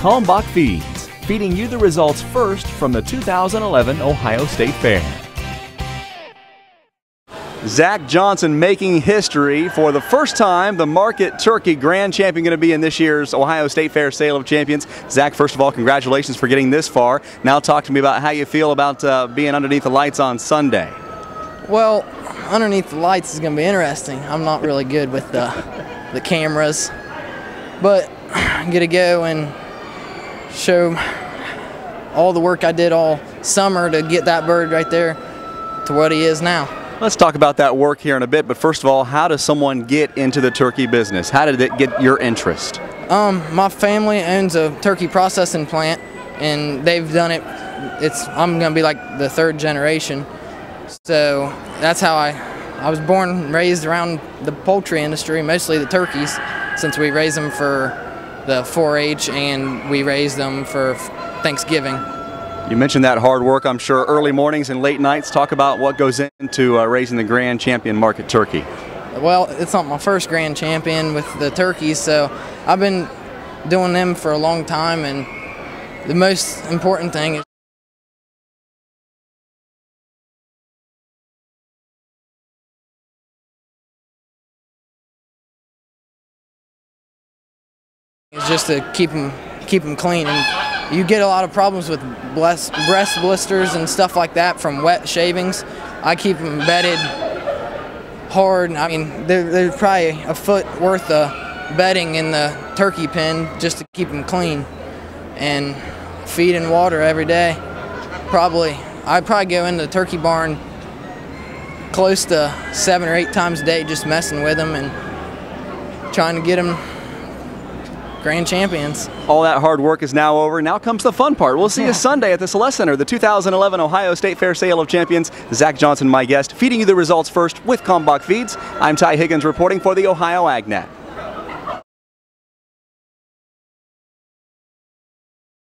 Kalmbach Feeds, feeding you the results first from the 2011 Ohio State Fair. Zach Johnson making history for the first time. The Market Turkey Grand Champion going to be in this year's Ohio State Fair Sale of Champions. Zach, first of all, congratulations for getting this far. Now talk to me about how you feel about being underneath the lights on Sunday. Well, underneath the lights is going to be interesting. I'm not really good with the cameras, but I get to go and show all the work I did all summer to get that bird right there to what he is now. Let's talk about that work here in a bit, but first of all, how does someone get into the turkey business? How did it get your interest? My family owns a turkey processing plant, and they've done it. I'm going to be like the third generation, so that's how I was born and raised around the poultry industry, mostly the turkeys, since we raise them for the 4-H and we raise them for Thanksgiving. You mentioned that hard work, I'm sure, early mornings and late nights. Talk about what goes into raising the Grand Champion Market Turkey. Well, it's not my first Grand Champion with the turkeys, so I've been doing them for a long time, and the most important thing is just to keep them clean. And you get a lot of problems with breast blisters and stuff like that from wet shavings. I keep them bedded hard. I mean, there's probably a foot worth of bedding in the turkey pen just to keep them clean, and feed and water every day. I'd probably go into the turkey barn close to 7 or 8 times a day just messing with them and trying to get them Grand Champions. All that hard work is now over. Now comes the fun part. We'll see you Sunday at the Celeste Center, the 2011 Ohio State Fair Sale of Champions. Zach Johnson, my guest, feeding you the results first with Kalmbach Feeds. I'm Ty Higgins reporting for the Ohio AgNet.